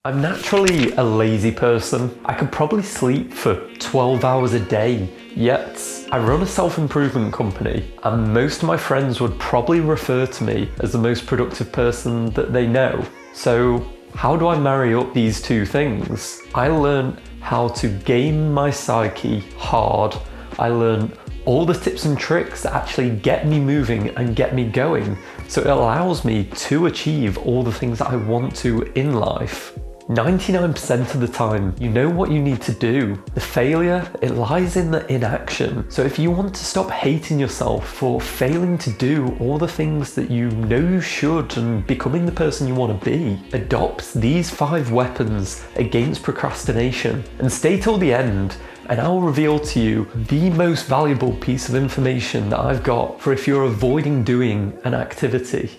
I'm naturally a lazy person. I could probably sleep for 12 hours a day, yet I run a self-improvement company, and most of my friends would probably refer to me as the most productive person that they know. So how do I marry up these two things? I learned how to game my psyche hard. I learned all the tips and tricks that actually get me moving and get me going. So it allows me to achieve all the things that I want to in life. 99% of the time, you know what you need to do. The failure, it lies in the inaction. So if you want to stop hating yourself for failing to do all the things that you know you should and becoming the person you want to be, adopt these 5 weapons against procrastination and stay till the end, and I'll reveal to you the most valuable piece of information that I've got for if you're avoiding doing an activity.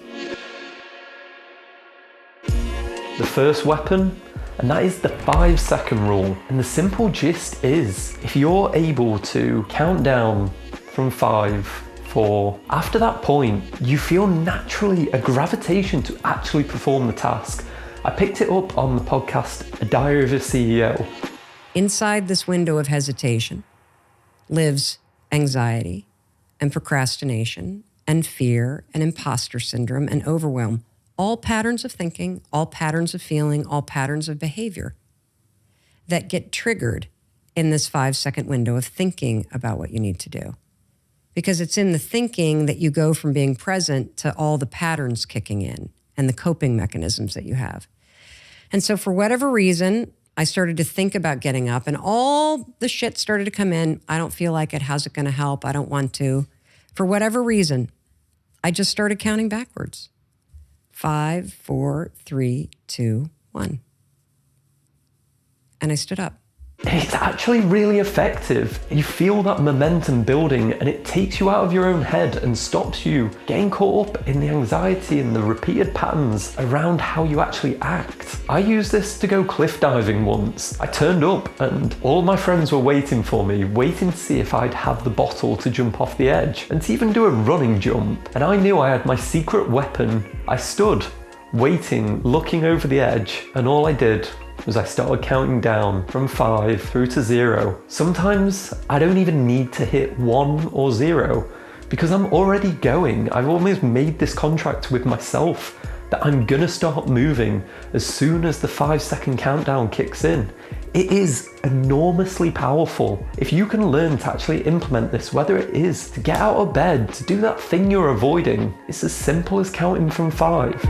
The first weapon, and that is the 5-second rule. And the simple gist is, if you're able to count down from 5, 4, after that point, you feel naturally a gravitation to actually perform the task. I picked it up on the podcast, A Diary of a CEO. Inside this window of hesitation lives anxiety and procrastination and fear and imposter syndrome and overwhelm. All patterns of thinking, all patterns of feeling, all patterns of behavior that get triggered in this 5-second window of thinking about what you need to do. Because it's in the thinking that you go from being present to all the patterns kicking in and the coping mechanisms that you have. And so for whatever reason, I started to think about getting up and all the shit started to come in. I don't feel like it. How's it going to help? I don't want to. For whatever reason, I just started counting backwards. 5, 4, 3, 2, 1. And I stood up. It's actually really effective. You feel that momentum building and it takes you out of your own head and stops you getting caught up in the anxiety and the repeated patterns around how you actually act. I used this to go cliff diving once. I turned up and all my friends were waiting for me, waiting to see if I'd have the bottle to jump off the edge and to even do a running jump. And I knew I had my secret weapon. I stood, waiting, looking over the edge, and all I did was I started counting down from 5 through to 0. Sometimes I don't even need to hit 1 or 0 because I'm already going. I've almost made this contract with myself that I'm gonna start moving as soon as the 5-second countdown kicks in. It is enormously powerful. If you can learn to actually implement this, whether it is to get out of bed, to do that thing you're avoiding, it's as simple as counting from 5.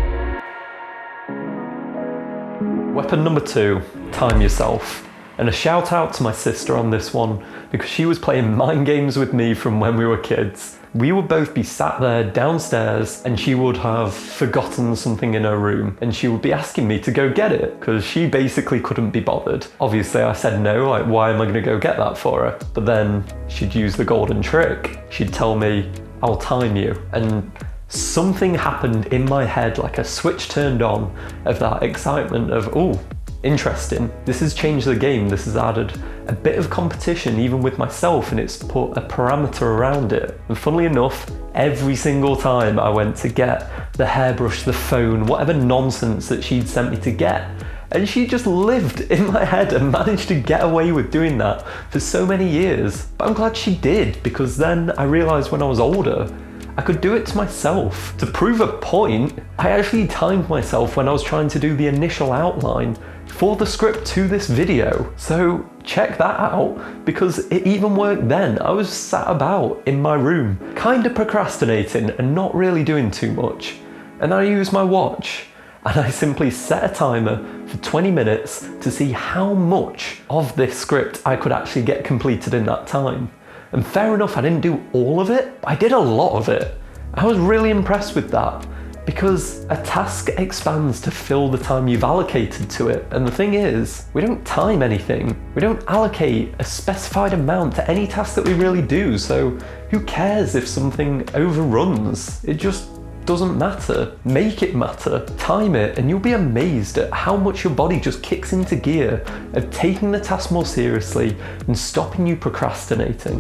Weapon number 2, time yourself. And a shout out to my sister on this one because she was playing mind games with me from when we were kids. We would both be sat there downstairs and she would have forgotten something in her room and she would be asking me to go get it because she basically couldn't be bothered. Obviously I said no, like why am I gonna go get that for her? But then she'd use the golden trick. She'd tell me, I'll time you. And something happened in my head, like a switch turned on of that excitement of, oh, interesting. This has changed the game. This has added a bit of competition even with myself and it's put a parameter around it. And funnily enough, every single time I went to get the hairbrush, the phone, whatever nonsense that she'd sent me to get, and she just lived in my head and managed to get away with doing that for so many years. But I'm glad she did because then I realized when I was older, I could do it to myself. To prove a point, I actually timed myself when I was trying to do the initial outline for the script to this video. So check that out because it even worked then. I was sat about in my room, kind of procrastinating and not really doing too much. And I used my watch and I simply set a timer for 20 minutes to see how much of this script I could actually get completed in that time. And fair enough, I didn't do all of it, but I did a lot of it. I was really impressed with that because a task expands to fill the time you've allocated to it. And the thing is, we don't time anything. We don't allocate a specified amount to any task that we really do. So who cares if something overruns? It just doesn't matter. Make it matter, time it, and you'll be amazed at how much your body just kicks into gear of taking the task more seriously and stopping you procrastinating.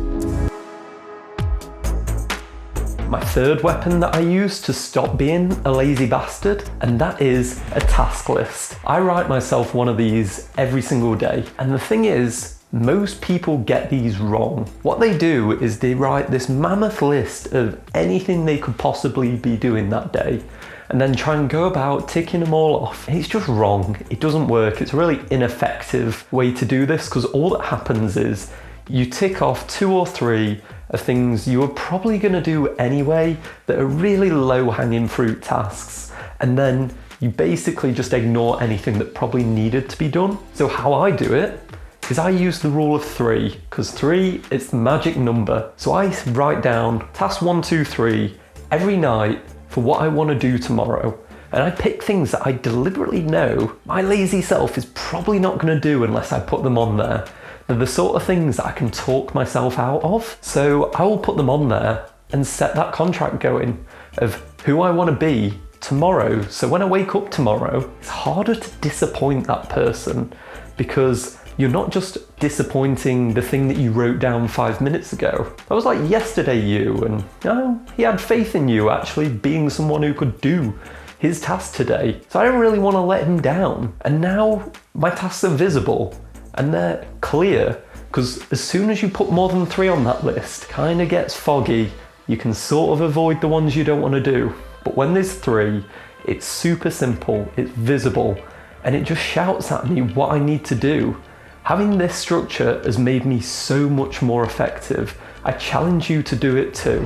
My third weapon that I use to stop being a lazy bastard, and that is a task list. I write myself one of these every single day, and the thing is, most people get these wrong. What they do is they write this mammoth list of anything they could possibly be doing that day, and then try and go about ticking them all off. And it's just wrong. It doesn't work. It's a really ineffective way to do this, because all that happens is you tick off 2 or 3 of things you were probably going to do anyway that are really low-hanging fruit tasks, and then you basically just ignore anything that probably needed to be done. So how I do it is I use the rule of 3, because 3 is the magic number. So I write down task 1, 2, 3 every night for what I want to do tomorrow. And I pick things that I deliberately know my lazy self is probably not going to do unless I put them on there. They're the sort of things that I can talk myself out of. So I will put them on there and set that contract going of who I want to be tomorrow. So when I wake up tomorrow, it's harder to disappoint that person, because you're not just disappointing the thing that you wrote down 5 minutes ago. That was like yesterday you, and he had faith in you actually being someone who could do his task today. So I don't really want to let him down. And now my tasks are visible and they're clear, because as soon as you put more than 3 on that list, it kind of gets foggy. You can sort of avoid the ones you don't want to do. But when there's 3, it's super simple, it's visible, and it just shouts at me what I need to do. Having this structure has made me so much more effective. I challenge you to do it too.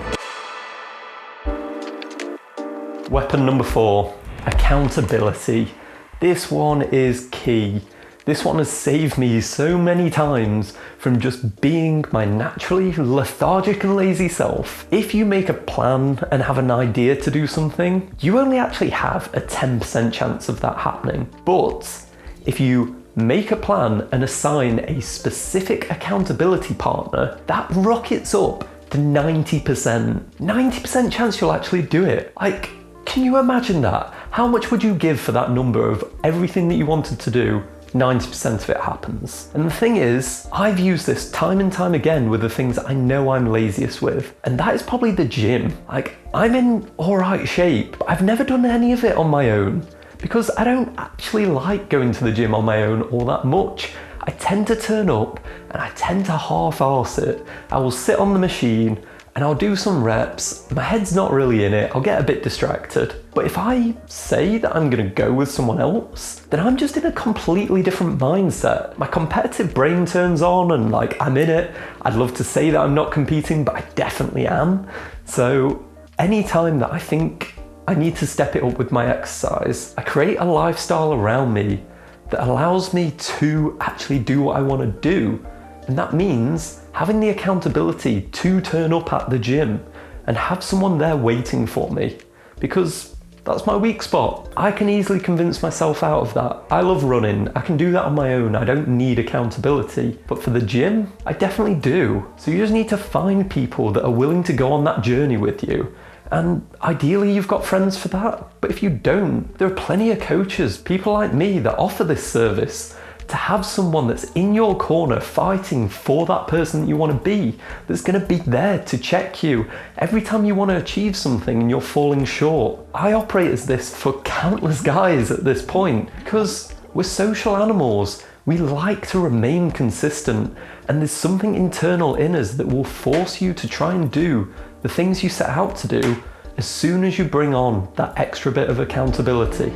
Weapon number 4, accountability. This one is key. This one has saved me so many times from just being my naturally lethargic and lazy self. If you make a plan and have an idea to do something, you only actually have a 10% chance of that happening. But if you make a plan and assign a specific accountability partner, that rockets up to 90%. 90% chance you'll actually do it. Like, can you imagine that? How much would you give for that number of everything that you wanted to do? 90% of it happens. And the thing is, I've used this time and time again with the things I know I'm laziest with, and that is probably the gym. Like, I'm in alright shape, but I've never done any of it on my own, because I don't actually like going to the gym on my own all that much. I tend to turn up and I tend to half-arse it. I will sit on the machine and I'll do some reps. My head's not really in it. I'll get a bit distracted. But if I say that I'm gonna go with someone else, then I'm just in a completely different mindset. My competitive brain turns on and like, I'm in it. I'd love to say that I'm not competing, but I definitely am. So anytime that I think I need to step it up with my exercise, I create a lifestyle around me that allows me to actually do what I want to do. And that means having the accountability to turn up at the gym and have someone there waiting for me, because that's my weak spot. I can easily convince myself out of that. I love running. I can do that on my own. I don't need accountability. But for the gym, I definitely do. So you just need to find people that are willing to go on that journey with you. And ideally you've got friends for that. But if you don't, there are plenty of coaches, people like me, that offer this service. To have someone that's in your corner fighting for that person that you want to be, that's going to be there to check you every time you want to achieve something and you're falling short. I operate as this for countless guys at this point, because we're social animals. We like to remain consistent, and there's something internal in us that will force you to try and do the things you set out to do as soon as you bring on that extra bit of accountability.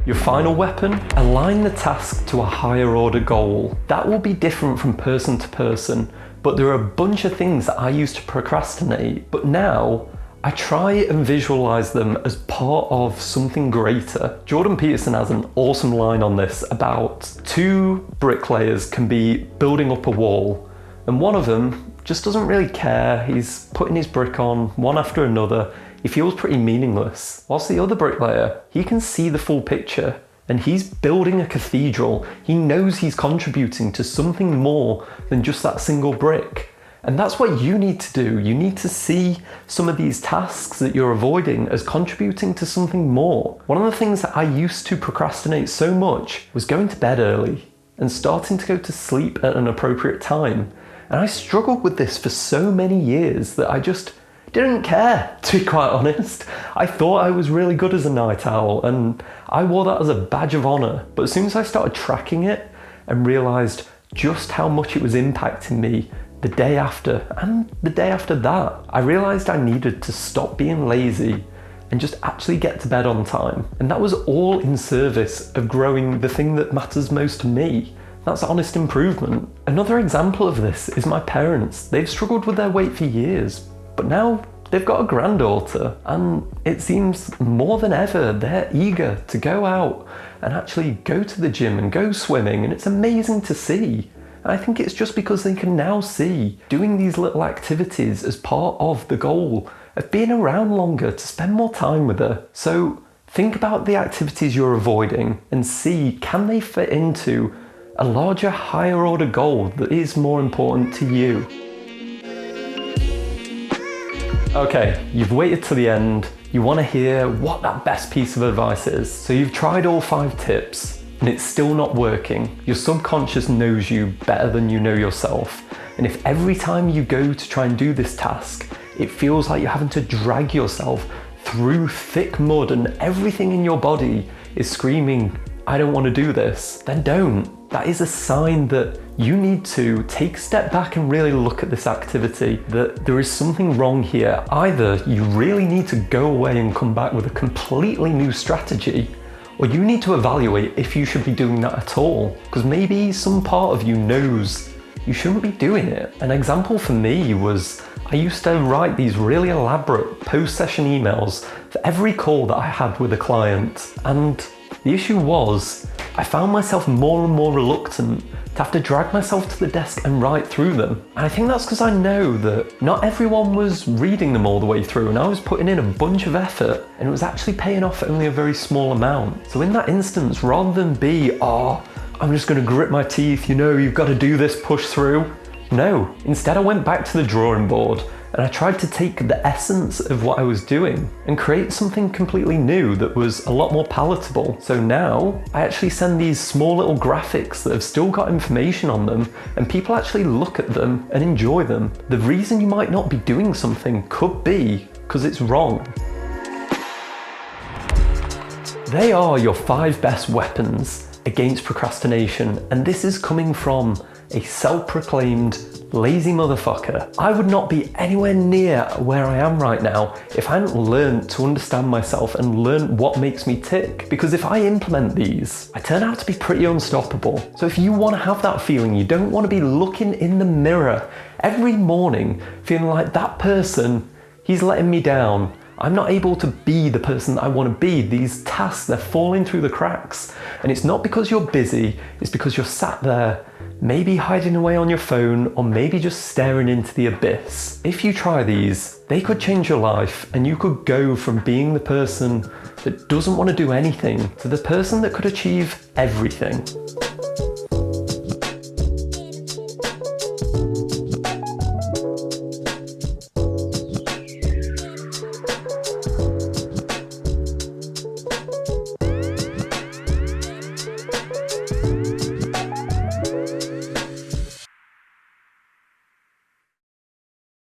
Your final weapon, align the task to a higher order goal. That will be different from person to person, but there are a bunch of things that I used to procrastinate, but now I try and visualize them as part of something greater. Jordan Peterson has an awesome line on this about 2 bricklayers can be building up a wall, and one of them just doesn't really care. He's putting his brick on one after another. He feels pretty meaningless. Whilst the other bricklayer, he can see the full picture and he's building a cathedral. He knows he's contributing to something more than just that single brick. And that's what you need to do. You need to see some of these tasks that you're avoiding as contributing to something more. One of the things that I used to procrastinate so much was going to bed early and starting to go to sleep at an appropriate time. And I struggled with this for so many years that I just didn't care, to be quite honest. I thought I was really good as a night owl and I wore that as a badge of honour. But as soon as I started tracking it and realised just how much it was impacting me the day after and the day after that, I realised I needed to stop being lazy and just actually get to bed on time. And that was all in service of growing the thing that matters most to me. That's honest improvement. Another example of this is my parents. They've struggled with their weight for years, but now they've got a granddaughter and it seems more than ever they're eager to go out and actually go to the gym and go swimming, and it's amazing to see. And I think it's just because they can now see doing these little activities as part of the goal of being around longer to spend more time with her. So think about the activities you're avoiding and see, can they fit into a larger, higher order goal that is more important to you? Okay, you've waited to the end. You want to hear what that best piece of advice is. So you've tried all 5 tips and it's still not working. Your subconscious knows you better than you know yourself. And if every time you go to try and do this task, it feels like you're having to drag yourself through thick mud and everything in your body is screaming, I don't want to do this, then don't. That is a sign that you need to take a step back and really look at this activity, that there is something wrong here. Either you really need to go away and come back with a completely new strategy, or you need to evaluate if you should be doing that at all, because maybe some part of you knows you shouldn't be doing it. An example for me was I used to write these really elaborate post-session emails for every call that I had with a client, and the issue was I found myself more and more reluctant to have to drag myself to the desk and write through them. And I think that's because I know that not everyone was reading them all the way through, and I was putting in a bunch of effort and it was actually paying off only a very small amount. So in that instance, rather than be, I'm just going to grit my teeth, you've got to do this, push through. No, instead I went back to the drawing board and I tried to take the essence of what I was doing and create something completely new that was a lot more palatable. So now I actually send these small little graphics that have still got information on them, and people actually look at them and enjoy them. The reason you might not be doing something could be because it's wrong. They are your 5 best weapons against procrastination, and this is coming from a self-proclaimed lazy motherfucker. I would not be anywhere near where I am right now if I hadn't learned to understand myself and learn what makes me tick. Because if I implement these, I turn out to be pretty unstoppable. So if you want to have that feeling, you don't want to be looking in the mirror every morning feeling like that person, he's letting me down. I'm not able to be the person that I want to be. These tasks, they're falling through the cracks. And it's not because you're busy, it's because you're sat there, maybe hiding away on your phone, or maybe just staring into the abyss. If you try these, they could change your life, and you could go from being the person that doesn't want to do anything to the person that could achieve everything.